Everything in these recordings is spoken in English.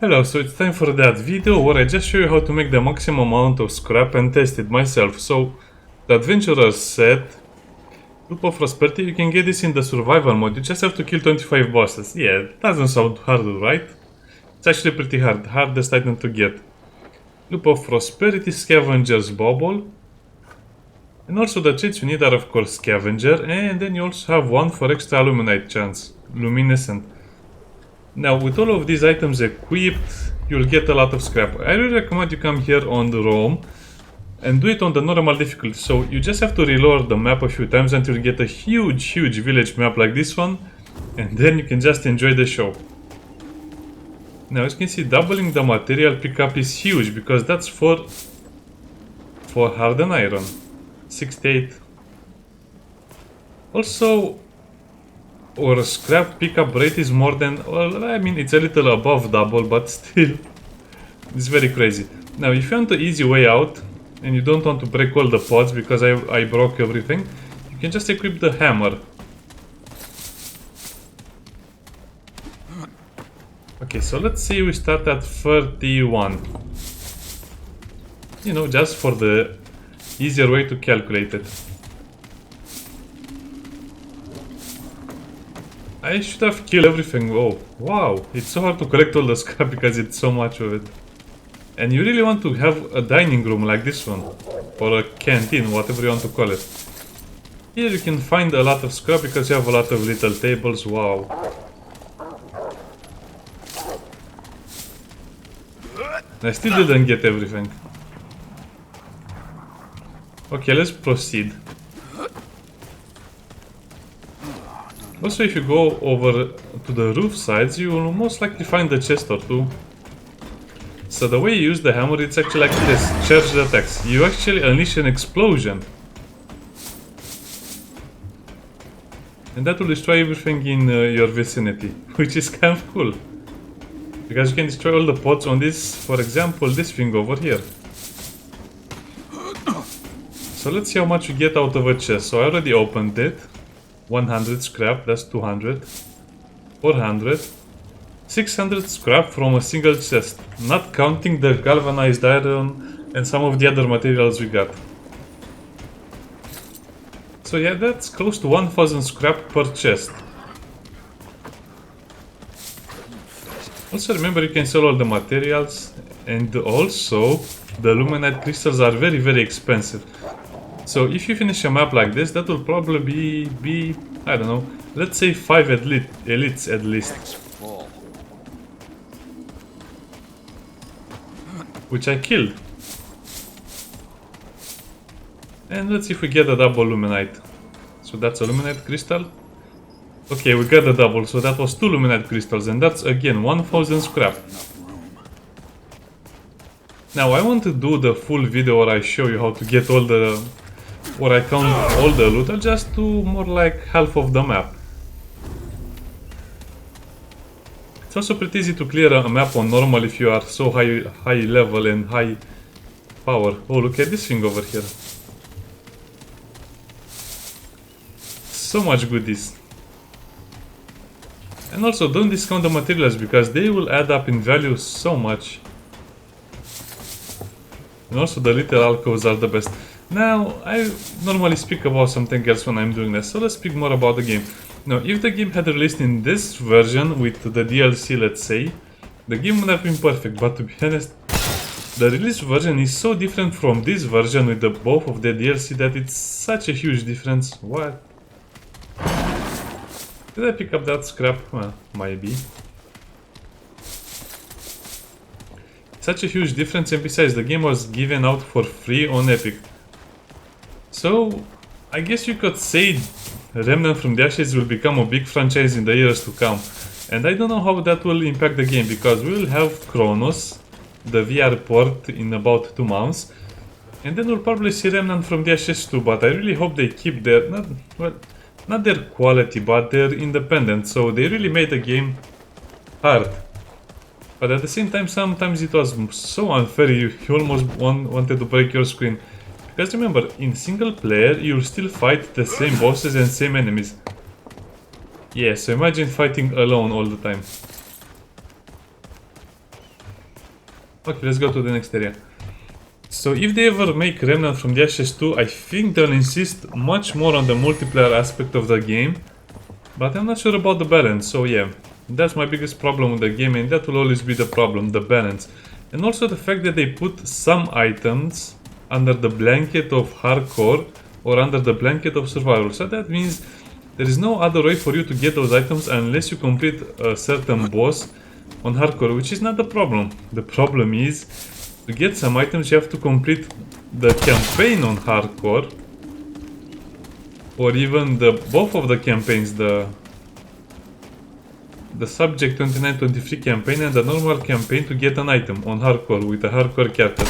Hello, so it's time for that video where I just show you how to make the maximum amount of scrap and test it myself. So, the adventurer set, Loop of Prosperity, you can get this in the survival mode. You just have to kill 25 bosses. Yeah, it doesn't sound hard, right? It's actually pretty hard, hardest item to get. Loop of Prosperity, Scavenger's Bubble. And also the cheats you need are of course Scavenger, and then you also have one for extra Illuminate chance, Luminescent. Now, with all of these items equipped, you'll get a lot of scrap. I really recommend you come here on the Rome and do it on the normal difficulty. So you just have to reload the map a few times until you get a huge village map like this one, and then you can just enjoy the show. Now, as you can see, doubling the material pickup is huge because that's for hardened iron. 68. Also, our scrap pickup rate is more than, well, I mean, it's a little above double, but still, it's very crazy. Now, if you want the easy way out, and you don't want to break all the pots because I broke everything, you can just equip the hammer. Okay, so let's say we start at 31. You know, just for the easier way to calculate it. I should have killed everything. Oh, wow. It's so hard to collect all the scrap because it's so much of it. And you really want to have a dining room like this one. Or a canteen, whatever you want to call it. Here you can find a lot of scrap because you have a lot of little tables. Wow. I still didn't get everything. Okay, let's proceed. Also, if you go over to the roof sides, you will most likely find a chest or two. So the way you use the hammer, it's actually like this, charged attacks. You actually unleash an explosion. And that will destroy everything in your vicinity, which is kind of cool. Because you can destroy all the pots on this, for example, this thing over here. So let's see how much you get out of a chest. So I already opened it. 100 scrap, that's 200. 400. 600 scrap from a single chest, not counting the galvanized iron and some of the other materials we got. So yeah, that's close to 1000 scrap per chest. Also remember, you can sell all the materials, and also the Luminite crystals are very expensive. So if you finish a map like this, that will probably be I don't know, let's say 5 elites at least. Which I killed. And let's see if we get a double Luminite. So that's a Luminite crystal. Okay, we got a double, so that was 2 Luminite crystals, and that's again 1000 scrap. Now I want to do the full video where I show you how to get all the... where I count all the loot. I'll just do more like half of the map. It's also pretty easy to clear a map on normal if you are so high level and high power. Oh, look at this thing over here. So much goodies. And also don't discount the materials because they will add up in value so much. And also the little alcoves are the best. Now, I normally speak about something else when I'm doing this, so let's speak more about the game. Now, if the game had released in this version with the DLC, let's say, the game would have been perfect, but to be honest, the release version is so different from this version with the both of the DLC that it's such a huge difference. What? Did I pick up that scrap? Well, maybe. Such a huge difference, and besides, the game was given out for free on Epic. So, I guess you could say Remnant from the Ashes will become a big franchise in the years to come. And I don't know how that will impact the game, because we will have Chronos, the VR port, in about 2 months. And then we'll probably see Remnant from the Ashes too, but I really hope they keep their, not their quality, but their independence. So they really made the game hard. But at the same time, sometimes it was so unfair, you almost wanted to break your screen. Because remember, in single player, you'll still fight the same bosses and same enemies. Yeah, so imagine fighting alone all the time. Okay, let's go to the next area. So if they ever make Remnant from the Ashes 2, I think they'll insist much more on the multiplayer aspect of the game. But I'm not sure about the balance, so yeah. That's my biggest problem with the game, and that will always be the problem, the balance. And also the fact that they put some items under the blanket of hardcore or under the blanket of survival. So that means there is no other way for you to get those items unless you complete a certain boss on hardcore, which is not the problem. The problem is, to get some items you have to complete the campaign on hardcore, or even both of the campaigns, the Subject 29-23 campaign and the normal campaign, to get an item on hardcore with a hardcore character.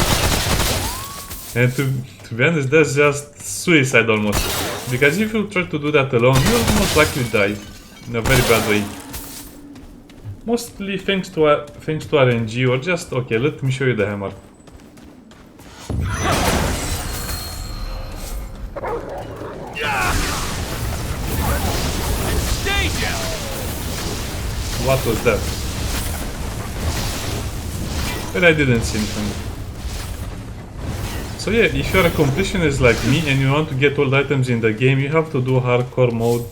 And to be honest, that's just suicide almost. Because if you try to do that alone, you'll most likely die in a very bad way. Mostly thanks to RNG, or just, okay, let me show you the hammer. What was that? But I didn't see anything. So yeah, if you're a completionist like me and you want to get all the items in the game, you have to do hardcore mode,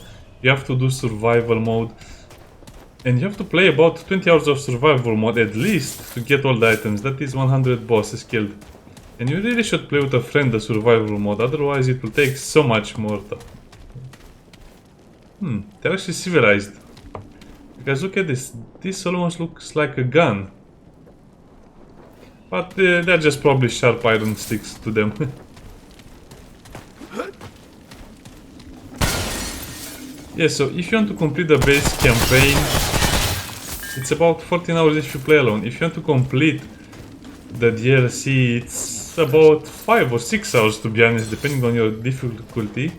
you have to do survival mode, and you have to play about 20 hours of survival mode at least to get all the items. That is 100 bosses killed. And you really should play with a friend the survival mode, otherwise it will take so much more time. They're actually civilized. Because look at this, this almost looks like a gun. But they're just probably sharp iron sticks to them. Yeah, so if you want to complete the base campaign, it's about 14 hours if you play alone. If you want to complete the DLC, it's about 5 or 6 hours, to be honest, depending on your difficulty.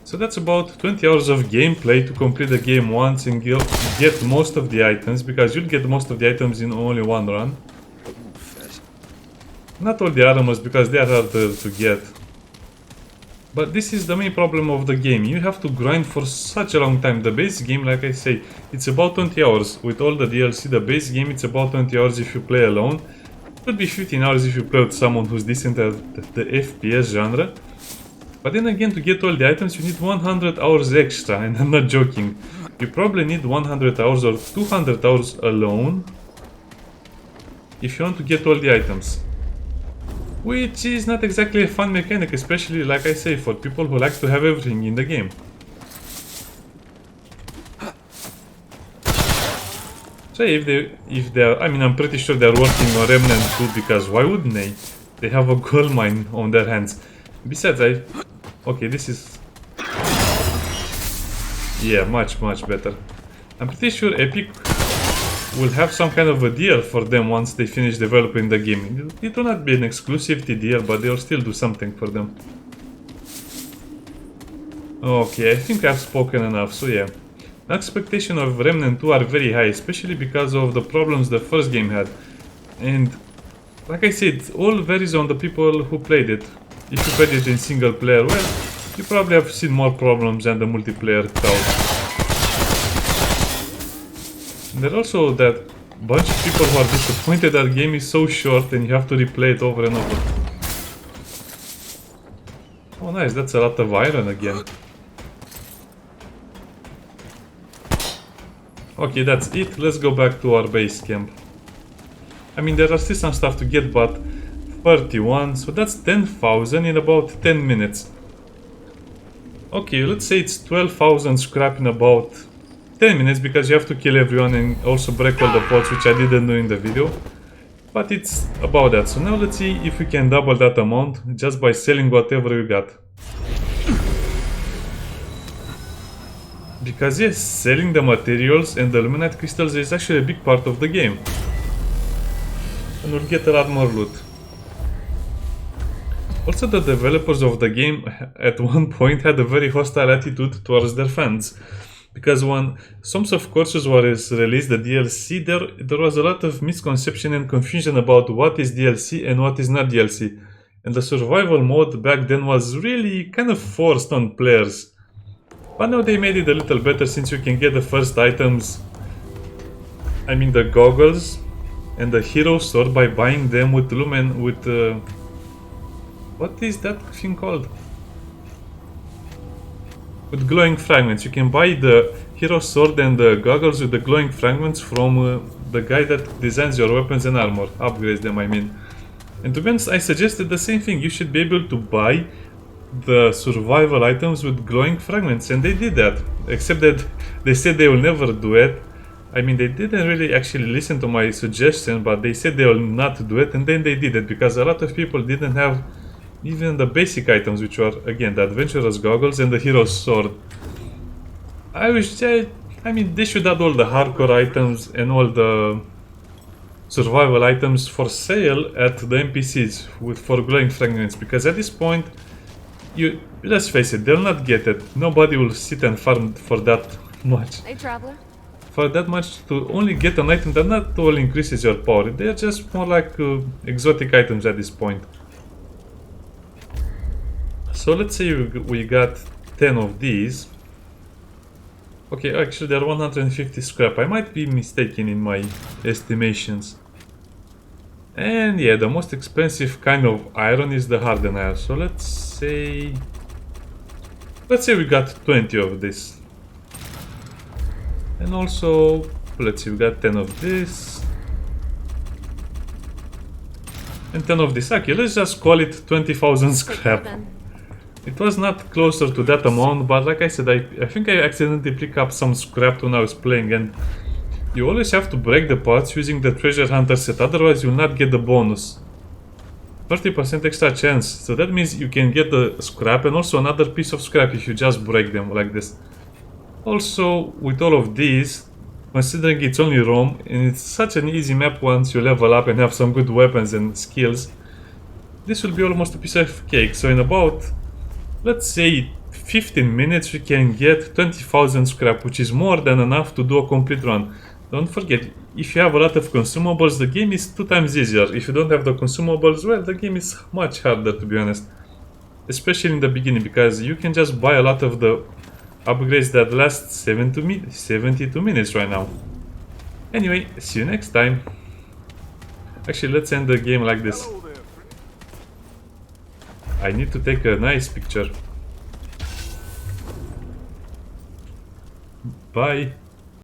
So that's about 20 hours of gameplay to complete the game once and get most of the items, because you'll get most of the items in only one run. Not all the armors, because they are harder to get. But this is the main problem of the game. You have to grind for such a long time. The base game, like I say, it's about 20 hours. With all the DLC, the base game, it's about 20 hours if you play alone. It could be 15 hours if you play with someone who's decent at the FPS genre. But then again, to get all the items, you need 100 hours extra, and I'm not joking. You probably need 100 hours or 200 hours alone if you want to get all the items. Which is not exactly a fun mechanic, especially, like I say, for people who like to have everything in the game. So if they're, I mean, I'm pretty sure they're working on Remnant 2, because why wouldn't they? They have a gold mine on their hands. Besides, okay, this is... yeah, much better. I'm pretty sure Epic will have some kind of a deal for them once they finish developing the game. It will not be an exclusivity deal, but they'll still do something for them. Okay, I think I've spoken enough, so yeah. The expectations of Remnant 2 are very high, especially because of the problems the first game had. And, like I said, it all varies on the people who played it. If you played it in single player, well, you probably have seen more problems than the multiplayer crowd. And there's also that bunch of people who are disappointed that the game is so short and you have to replay it over and over. Oh nice, that's a lot of iron again. Okay, that's it. Let's go back to our base camp. I mean, there are still some stuff to get, but 31, so that's 10,000 in about 10 minutes. Okay, let's say it's 12,000 scrap in about 10 minutes, because you have to kill everyone and also break all the pots, which I didn't do in the video. But it's about that. So now let's see if we can double that amount just by selling whatever we got. Because yes, selling the materials and the luminite crystals is actually a big part of the game. And we'll get a lot more loot. Also, the developers of the game at one point had a very hostile attitude towards their fans. Because when Sons of Courses was released, the DLC, there was a lot of misconception and confusion about what is DLC and what is not DLC. And the survival mode back then was really kind of forced on players. But now they made it a little better, since you can get the first items I mean the goggles and the hero sword by buying them with lumen with what is that thing called? With glowing fragments. You can buy the hero sword and the goggles with the glowing fragments from the guy that designs your weapons and armor. Upgrades them, I mean. And to be honest, I suggested the same thing. You should be able to buy the survival items with glowing fragments, and they did that. Except that they said they will never do it. I mean, they didn't really actually listen to my suggestion, but they said they will not do it, and then they did it because a lot of people didn't have even the basic items, which were again the adventurer's goggles and the hero's sword. I mean, they should add all the hardcore items and all the survival items for sale at the NPCs for glowing fragments, because at this point, let's face it, they'll not get it. Nobody will sit and farm for that much. Hey, traveler. For that much to only get an item that not only increases your power, they're just more like exotic items at this point. So let's say we got 10 of these. Okay, actually they're 150 scrap. I might be mistaken in my estimations. And yeah, the most expensive kind of iron is the hardened iron. So let's say we got 20 of this. And also, let's see, we got 10 of this. And 10 of this. Okay, let's just call it 20,000 scrap. It was not closer to that amount, but like I said, I think I accidentally picked up some scrap when I was playing, and you always have to break the parts using the treasure hunter set, otherwise you'll not get the bonus. 30% extra chance, so that means you can get the scrap and also another piece of scrap if you just break them like this. Also, with all of these, considering it's only Rome, and it's such an easy map once you level up and have some good weapons and skills, this will be almost a piece of cake. So in about, let's say 15 minutes, we can get 20,000 scrap, which is more than enough to do a complete run. Don't forget, if you have a lot of consumables, the game is 2 times easier. If you don't have the consumables, well, the game is much harder, to be honest. Especially in the beginning, because you can just buy a lot of the upgrades that last 72 minutes right now. Anyway, see you next time. Actually, let's end the game like this. I need to take a nice picture. Bye.